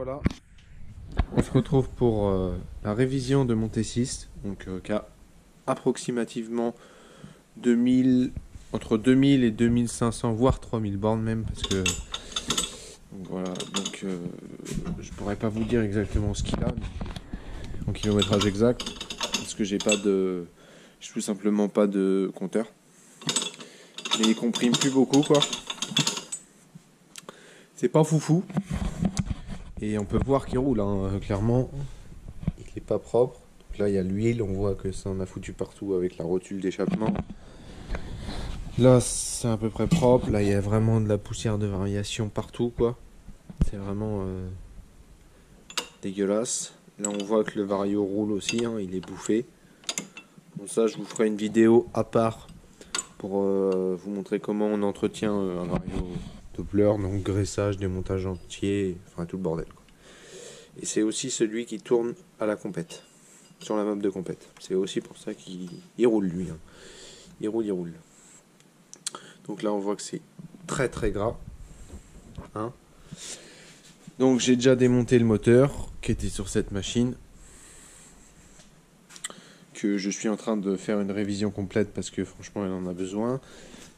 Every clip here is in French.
voilà, on se retrouve pour la révision de mon T6, donc qui a approximativement 2000, entre 2000 et 2500, voire 3000 bornes même, parce que donc voilà, donc je pourrais pas vous dire exactement ce qu'il a en kilométrage exact, parce que j'ai tout simplement pas de compteur. Mais il comprime plus beaucoup quoi. C'est pas foufou. Et on peut voir qu'il roule, hein. Clairement, il est pas propre. Donc là, il y a l'huile, on voit que ça en a foutu partout avec la rotule d'échappement. Là, c'est à peu près propre. Là, il y a vraiment de la poussière de variation partout, quoi. C'est vraiment dégueulasse. Là, on voit que le vario roule aussi, hein, il est bouffé. Donc ça, je vous ferai une vidéo à part pour vous montrer comment on entretient un vario Doppler, donc graissage, démontage entier, enfin tout le bordel, quoi. Et c'est aussi celui qui tourne à la compète, sur la map de compète. C'est aussi pour ça qu'il roule lui, hein. Il roule. Donc là on voit que c'est très très gras, hein. Donc j'ai déjà démonté le moteur qui était sur cette machine, que je suis en train de faire une révision complète parce que franchement elle en a besoin.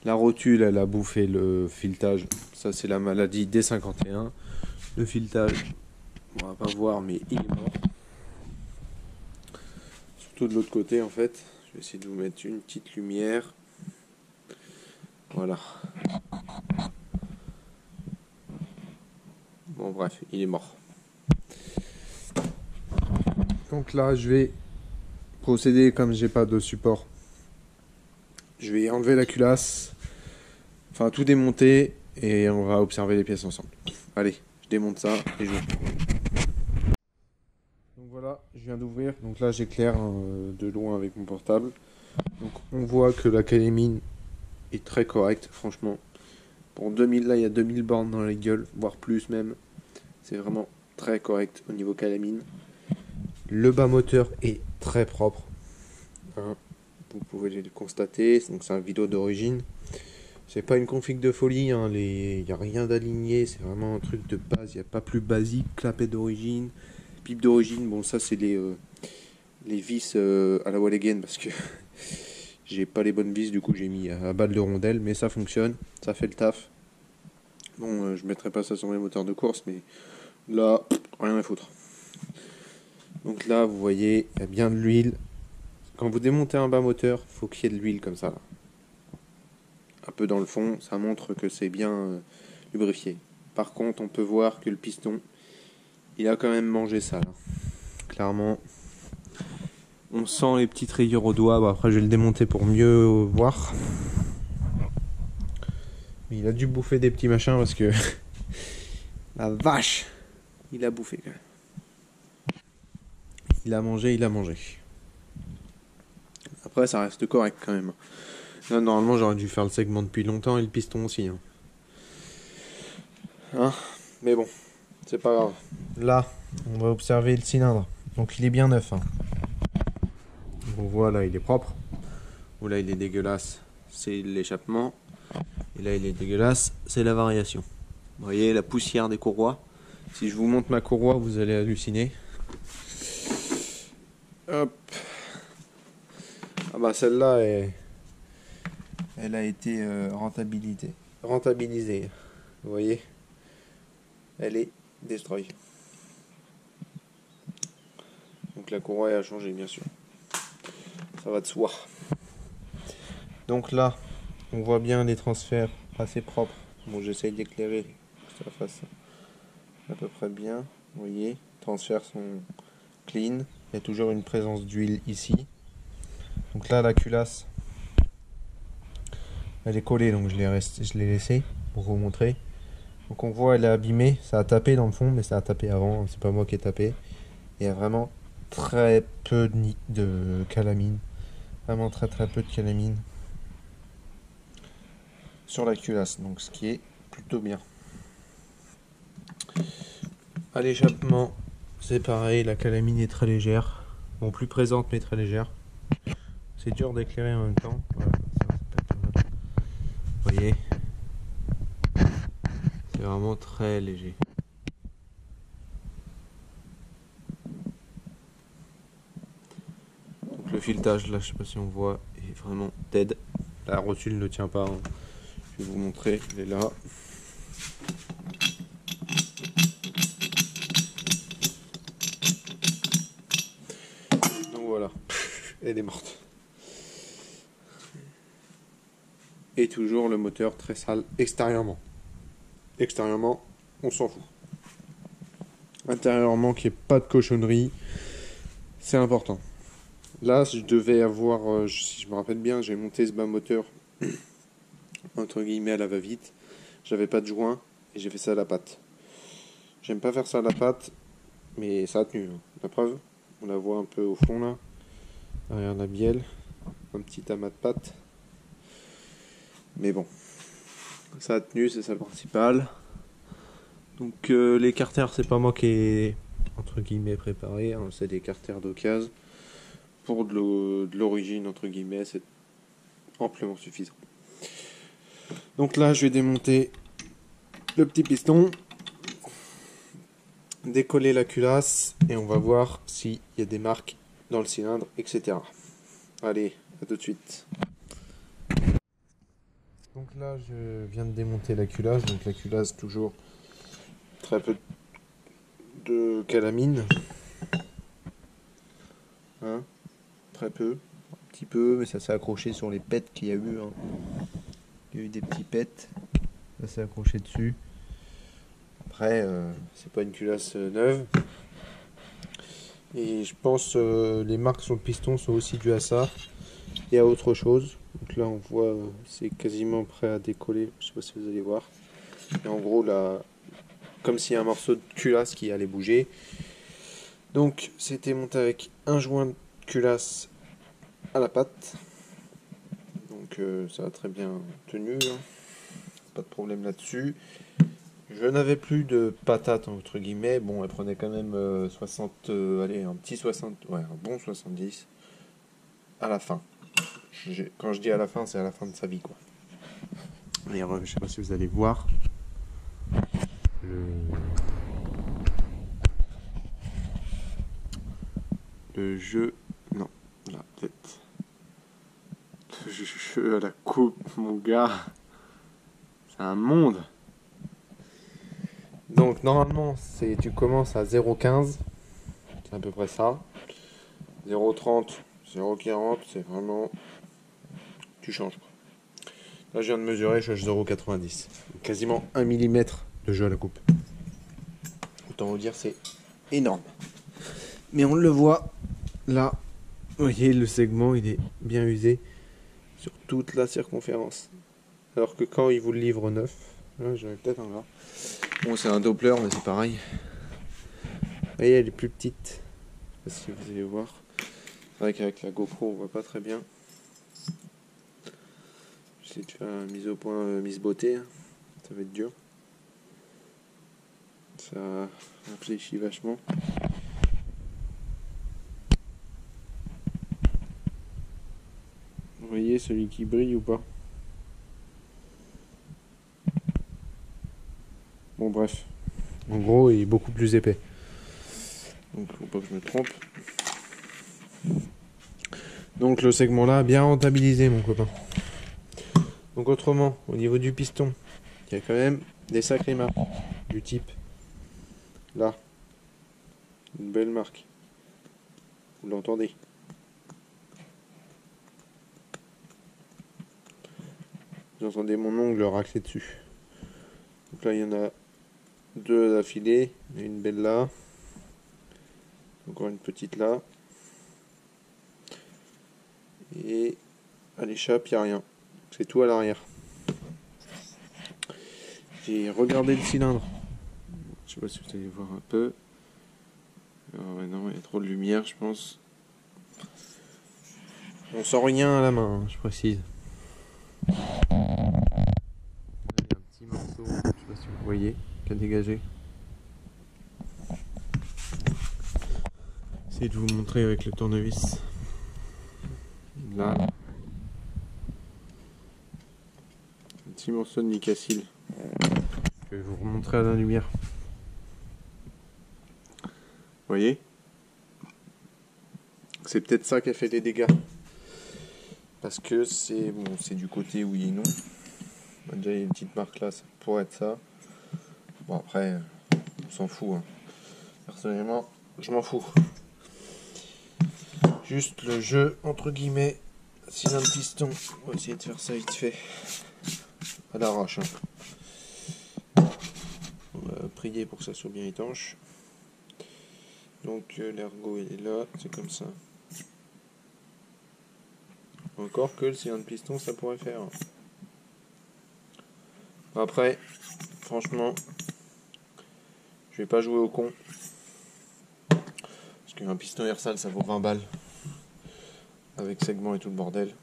La rotule, elle a bouffé le filetage. Ça, c'est la maladie D51. Le filetage, on va pas voir, mais il est mort. Surtout de l'autre côté, en fait. Je vais essayer de vous mettre une petite lumière. Voilà. Bon, bref, il est mort. Donc là, je vais procéder comme j'ai pas de support. Je vais enlever la culasse, enfin tout démonter et on va observer les pièces ensemble. Allez, je démonte ça et je vous reprends. Donc voilà, je viens d'ouvrir. Donc là j'éclaire de loin avec mon portable. Donc on voit que la calamine est très correcte, franchement. Pour 2000, là il y a 2000 bornes dans la gueule, voire plus même. C'est vraiment très correct au niveau calamine. Le bas moteur est très propre, hein. Vous pouvez le constater, donc c'est un vidéo d'origine. C'est pas une config de folie, hein. Il n'y a rien d'aligné, c'est vraiment un truc de base. Il n'y a pas plus basique, clapet d'origine, pipe d'origine. Bon, ça c'est les vis à la wall again parce que j'ai pas les bonnes vis, du coup j'ai mis à balle de rondelle, mais ça fonctionne, ça fait le taf. Bon, je mettrai pas ça sur mes moteurs de course, mais là, rien à foutre. Donc là, vous voyez, il y a bien de l'huile. Quand vous démontez un bas moteur, il faut qu'il y ait de l'huile comme ça là. Un peu dans le fond, ça montre que c'est bien lubrifié. Par contre, on peut voir que le piston, il a quand même mangé ça là. Clairement, on sent les petites rayures au doigt. Bon, après, je vais le démonter pour mieux voir. Mais il a dû bouffer des petits machins parce que la vache, il a bouffé quand même. Il a mangé. Après, ça reste correct quand même. Là, normalement, j'aurais dû faire le segment depuis longtemps et le piston aussi, hein. Mais bon, c'est pas grave. Là, on va observer le cylindre. Donc, il est bien neuf, hein. On voit là, il est propre. Ou là, il est dégueulasse, c'est l'échappement. Et là, il est dégueulasse, c'est la variation. Vous voyez la poussière des courroies. Si je vous montre ma courroie, vous allez halluciner. Hop. Ah bah celle-là, elle a été rentabilisée. Vous voyez, elle est destroy. Donc la courroie a changé, bien sûr. Ça va de soi. Donc là, on voit bien les transferts assez propres. Bon, j'essaye d'éclairer que ça fasse à peu près bien. Vous voyez, les transferts sont clean. Il y a toujours une présence d'huile ici. Donc là, la culasse, elle est collée, donc je l'ai laissée pour vous montrer. Donc on voit, elle est abîmée. Ça a tapé dans le fond, mais ça a tapé avant. C'est pas moi qui ai tapé. Il y a vraiment très peu de calamine. Vraiment très peu de calamine sur la culasse, donc ce qui est plutôt bien. À l'échappement, c'est pareil, la calamine est très légère. Bon, plus présente mais très légère. C'est dur d'éclairer en même temps. Voilà, vous voyez, c'est vraiment très léger. le filetage, là, je sais pas si on voit, est vraiment dead. La rotule ne tient pas, hein. Je vais vous montrer, elle est là. Donc voilà, elle est morte. Et toujours le moteur très sale extérieurement. Extérieurement, on s'en fout. Intérieurement, qu'il n'y ait pas de cochonnerie, c'est important. Là, je devais avoir, si je me rappelle bien, j'ai monté ce bas moteur entre guillemets à la va-vite. J'avais pas de joint et j'ai fait ça à la patte. J'aime pas faire ça à la patte, mais ça a tenu, hein. La preuve, on la voit un peu au fond là, derrière la bielle, un petit amas de pâte. Mais bon, ça a tenu, c'est ça le principal. Donc les carters, c'est pas moi qui ai entre guillemets préparé, hein, c'est des carters d'occasion. Pour de l'origine entre guillemets, c'est amplement suffisant. Donc là, je vais démonter le petit piston, décoller la culasse et on va voir s'il y a des marques dans le cylindre, etc. Allez, à tout de suite. Donc là, je viens de démonter la culasse. Donc la culasse, toujours très peu de calamine. Hein, très peu. Un petit peu, mais ça s'est accroché sur les pets qu'il y a eu. Hein. Il y a eu des petits pets. Ça s'est accroché dessus. Après, c'est pas une culasse neuve. Et je pense les marques sur le piston sont aussi dues à ça et à autre chose. Donc là, on voit c'est quasiment prêt à décoller. Je sais pas si vous allez voir. Et en gros, là, comme s'il y a un morceau de culasse qui allait bouger. Donc, c'était monté avec un joint de culasse à la patte. Donc, ça a très bien tenu. Hein. Pas de problème là-dessus. Je n'avais plus de patates entre guillemets. Bon, elle prenait quand même 60, allez, un petit 60, ouais, un bon 70 à la fin. Quand je dis à la fin, c'est à la fin de sa vie, quoi. D'ailleurs, je sais pas si vous allez voir le jeu, non, là, peut-être. Le jeu à la coupe, mon gars. C'est un monde. Donc normalement, tu commences à 0,15, c'est à peu près ça. 0,30, 0,40, c'est vraiment... Tu changes, quoi. Là, je viens de mesurer, je suis à 0,90. Quasiment 1 mm de jeu à la coupe. Autant vous dire, c'est énorme. Mais on le voit, là, vous voyez, le segment, il est bien usé sur toute la circonférence. Alors que quand il vous le livre neuf, là, j'en ai peut-être un là. Bon, c'est un Doppler, mais c'est pareil. Vous voyez, elle est plus petite. Je sais pas si vous allez voir. C'est vrai qu'avec la GoPro, on voit pas très bien. J'essaie de faire une mise au point, mise beauté. Ça va être dur. Ça réfléchit vachement. Vous voyez celui qui brille ou pas? Bon, bref. En gros, il est beaucoup plus épais. Donc, faut pas que je me trompe. Donc, le segment là, bien rentabilisé, mon copain. Donc, autrement, au niveau du piston, il y a quand même des sacrées marques. Du type, là, une belle marque. Vous l'entendez? Vous entendez mon ongle racler dessus. Donc là, il y en a deux d'affilée. Une belle là. Encore une petite là. Et à l'échappe, il n'y a rien. C'est tout à l'arrière. J'ai regardé le cylindre. Je sais pas si vous allez voir un peu. Oh, ouais, non, il y a trop de lumière, je pense. On sent rien à la main, hein, je précise. Il y a un petit morceau, je sais pas si vous voyez, qui a dégagé. Essayez de vous montrer avec le tournevis. Là. Un petit morceau de nicacile. Je vais vous remontrer à la lumière. Vous voyez? C'est peut-être ça qui a fait les dégâts. Parce que c'est bon, c'est du côté oui et non. Déjà il y a une petite marque là, ça pourrait être ça. Bon après, on s'en fout. Hein. Personnellement, je m'en fous. Juste le jeu, entre guillemets, cylindre piston. On va essayer de faire ça vite fait. À l'arrache. Hein. On va prier pour que ça soit bien étanche. Donc l'ergot il est là, c'est comme ça. Encore que le cylindre piston ça pourrait faire. Après, franchement, je vais pas jouer au con. Parce qu'un piston Ersal ça vaut 20 balles. Avec segment et tout le bordel.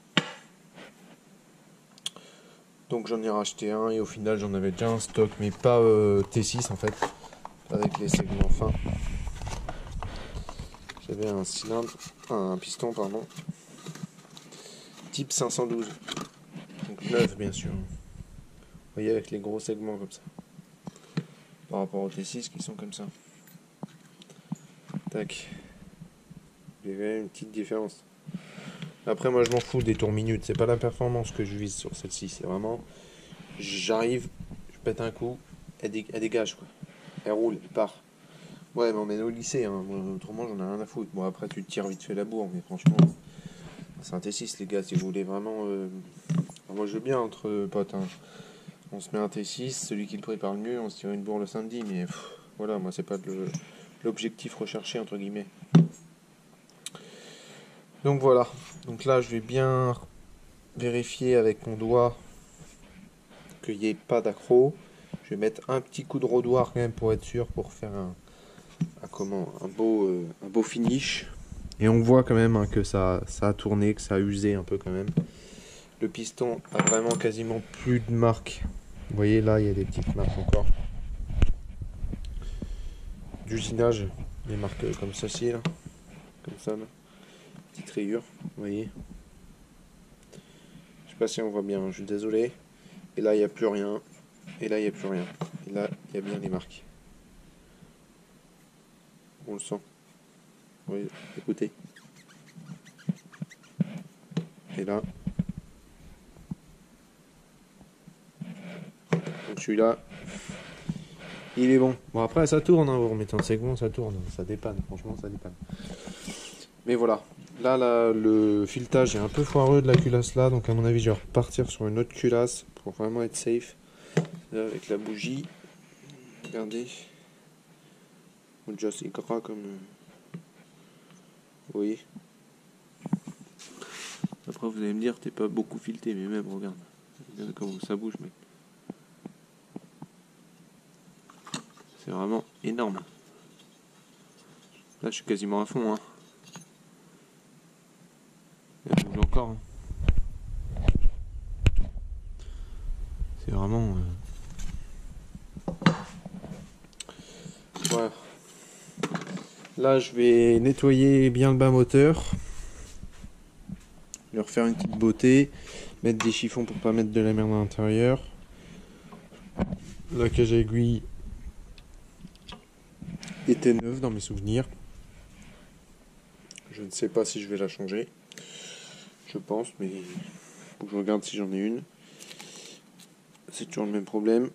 Donc j'en ai racheté un et au final j'en avais déjà un stock, mais pas T6 en fait. Avec les segments fins. J'avais un cylindre, un piston pardon. Type 512. Donc neuf bien sûr. Vous voyez avec les gros segments comme ça. Par rapport aux T6 qui sont comme ça. Tac. Il y a une petite différence. Après moi je m'en fous des tours minutes. C'est pas la performance que je vise sur celle-ci. C'est vraiment... J'arrive, je pète un coup, elle dégage quoi. Elle roule, elle part. Ouais mais on est au lycée, hein. Autrement j'en ai rien à foutre. Bon après tu te tires vite fait la bourre, mais franchement... C'est un T6 les gars, si vous voulez vraiment... moi je veux bien entre potes. Hein. On se met un T6, celui qui le prépare le mieux, on se tire une bourre le samedi, mais voilà, moi c'est pas l'objectif recherché entre guillemets. Donc voilà, donc là je vais bien vérifier avec mon doigt qu'il n'y ait pas d'accro. Je vais mettre un petit coup de rodoir quand même pour être sûr, pour faire un beau finish. Et on voit quand même hein, que ça a tourné, que ça a usé un peu quand même. Le piston a vraiment quasiment plus de marques. Vous voyez là, il y a des petites marques encore. D'usinage, des marques comme ceci là. Comme ça là. Petite rayure, vous voyez. Je sais pas si on voit bien, je suis désolé. Et là, il n'y a plus rien. Et là, il n'y a plus rien. Et là, il y a bien les marques. On le sent. Oui, écoutez. Et là. Donc celui-là, il est bon. Bon après ça tourne, hein, vous remettez un segment, ça tourne. Ça dépanne, franchement ça dépanne. Mais voilà. Là, le filetage est un peu foireux de la culasse là. Donc à mon avis je vais repartir sur une autre culasse pour vraiment être safe. Là, avec la bougie. Regardez. Déjà c'est gras comme... Vous voyez. Après vous allez me dire t'es pas beaucoup fileté, mais même regarde. Regarde comment ça bouge mec. C'est vraiment énorme. Là je suis quasiment à fond hein. Elle bouge encore hein. C'est vraiment voilà. Là je vais nettoyer bien le bas moteur. Lui refaire une petite beauté. Mettre des chiffons pour pas mettre de la merde à l'intérieur. La cage à aiguille était neuve dans mes souvenirs. Je ne sais pas si je vais la changer. Je pense, mais faut que je regarde si j'en ai une. C'est toujours le même problème.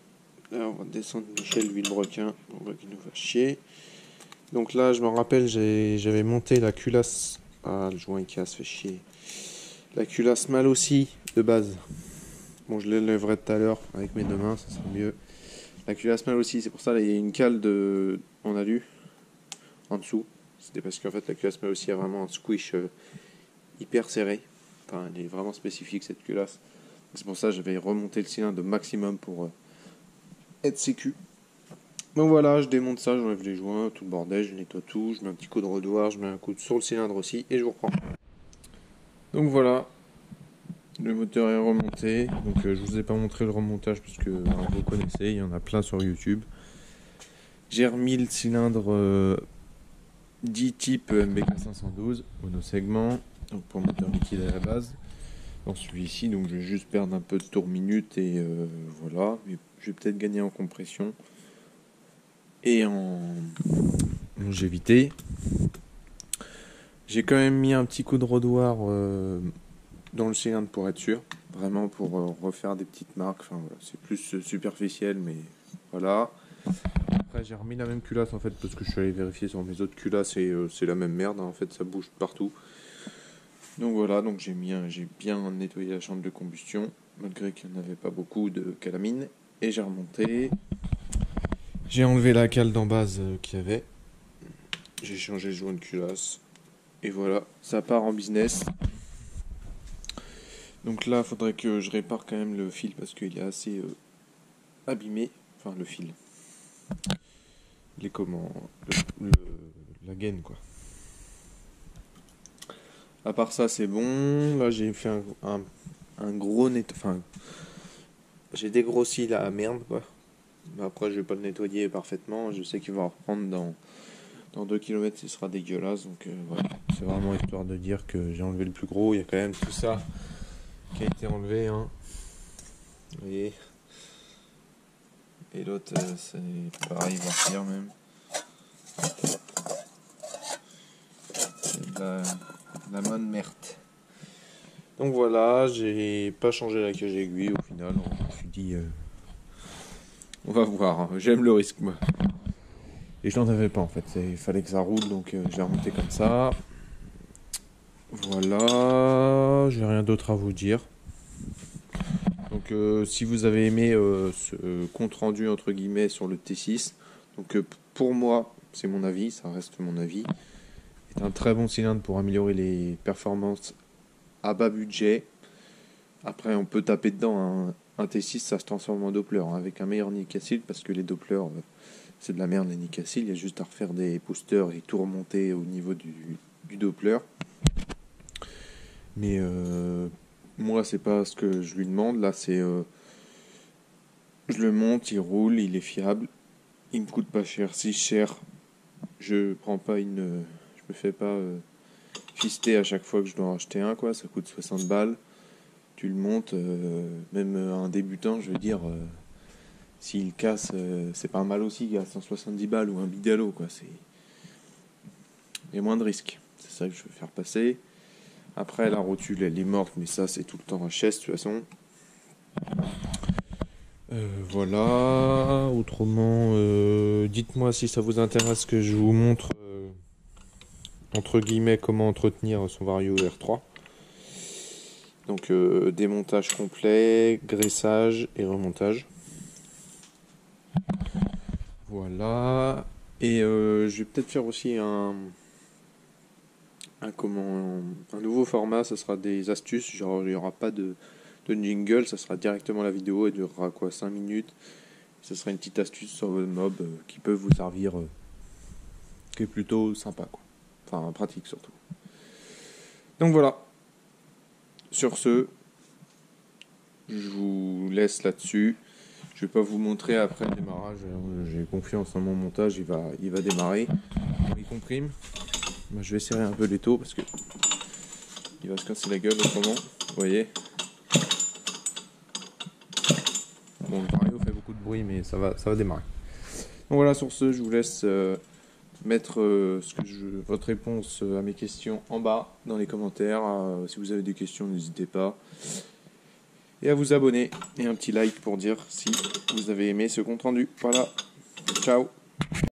Là, on va descendre Michel Villebrequin. On voit qu'il nous va chier. Donc là, je me rappelle, j'avais monté la culasse. Ah, le joint il casse, fait chier. La culasse mal aussi, de base. Bon, je l'élèverai tout à l'heure avec mes deux mains, ça sera mieux. La culasse mal aussi, c'est pour ça, là, il y a une cale en alu en dessous. C'était parce qu'en fait, la culasse mal aussi a vraiment un squish hyper serré. Enfin, elle est vraiment spécifique cette culasse. C'est pour ça que j'avais remonté le cylindre au maximum pour être sécu. Donc voilà, je démonte ça, j'enlève les joints, tout le bordel, je nettoie tout, je mets un petit coup de rodoir, je mets un coup sur le cylindre aussi et je vous reprends. Donc voilà, le moteur est remonté. Donc je vous ai pas montré le remontage parce que vous connaissez, il y en a plein sur YouTube. J'ai remis le cylindre 10 type MBK 512 monosegment, donc pour moteur liquide à la base. Dans celui-ci, donc je vais juste perdre un peu de tour minute et voilà. Je vais peut-être gagner en compression et en longévité. J'ai quand même mis un petit coup de rodoir dans le cylindre pour être sûr. Vraiment pour refaire des petites marques. Enfin, voilà, c'est plus superficiel, mais voilà. Après, j'ai remis la même culasse en fait parce que je suis allé vérifier sur mes autres culasses et c'est la même merde. Hein, en fait, ça bouge partout. Donc voilà, donc j'ai bien nettoyé la chambre de combustion malgré qu'il n'y en avait pas beaucoup de calamine et j'ai remonté. J'ai enlevé la cale d'en base qu'il y avait. J'ai changé le joint de culasse. Et voilà, ça part en business. Donc là, il faudrait que je répare quand même le fil parce qu'il est assez abîmé. Enfin, le fil. Les comment le- La gaine, quoi. À part ça, c'est bon. Là, j'ai fait un gros net. Enfin, j'ai dégrossi la merde, quoi. Mais après, je vais pas le nettoyer parfaitement. Je sais qu'il va reprendre dans 2 km, ce sera dégueulasse. Donc voilà, c'est vraiment histoire de dire que j'ai enlevé le plus gros. Il y a quand même tout ça qui a été enlevé. Hein. Vous voyez. Et l'autre, c'est pareil, il va refaire même. C'est de la bonne merde. Donc voilà, j'ai pas changé la cage aiguille au final. Je me suis dit, on va voir. Hein. J'aime le risque, moi. Et je n'en avais pas en fait. Il fallait que ça roule, donc je l'ai remonté comme ça. Voilà, j'ai rien d'autre à vous dire. Donc si vous avez aimé ce compte rendu entre guillemets sur le T6, donc pour moi, c'est mon avis, ça reste mon avis, est un très bon cylindre pour améliorer les performances à bas budget. Après, on peut taper dedans un T6, ça se transforme en Doppler hein, avec un meilleur nick acid parce que les Dopplers, c'est de la merde les nick acid. Il y a juste à refaire des boosters et tout remonter au niveau du Doppler. Mais moi, c'est pas ce que je lui demande. Là, c'est je le monte, il roule, il est fiable, il me coûte pas cher. Si cher, je prends pas je me fais pas fister à chaque fois que je dois en acheter un quoi. Ça coûte 60 balles. Tu le montes, même un débutant, je veux dire, s'il casse, c'est pas un mal aussi à 170 balles ou un bidalo quoi. Il y a moins de risques. C'est ça que je veux faire passer. Après, la rotule, elle est morte, mais ça, c'est tout le temps HS, de toute façon. Voilà. Autrement, dites-moi si ça vous intéresse que je vous montre, entre guillemets, comment entretenir son Vario R3. Donc, démontage complet, graissage et remontage. Voilà. Et je vais peut-être faire aussi un nouveau format, ça sera des astuces, genre il n'y aura pas de jingle, ça sera directement la vidéo, elle durera quoi 5 minutes. Ce sera une petite astuce sur votre mob qui peut vous servir, qui est plutôt sympa quoi. Enfin pratique surtout. Donc voilà. Sur ce, je vous laisse là-dessus. Je vais pas vous montrer après le démarrage. J'ai confiance en mon montage, il va démarrer. Il comprime. Moi, je vais serrer un peu les taux parce que il va se casser la gueule autrement. Vous voyez. Bon, le Vario fait beaucoup de bruit, mais ça va démarrer. Donc voilà, sur ce, je vous laisse mettre votre réponse à mes questions en bas dans les commentaires. Si vous avez des questions, n'hésitez pas. Et à vous abonner. Et un petit like pour dire si vous avez aimé ce compte rendu. Voilà. Ciao.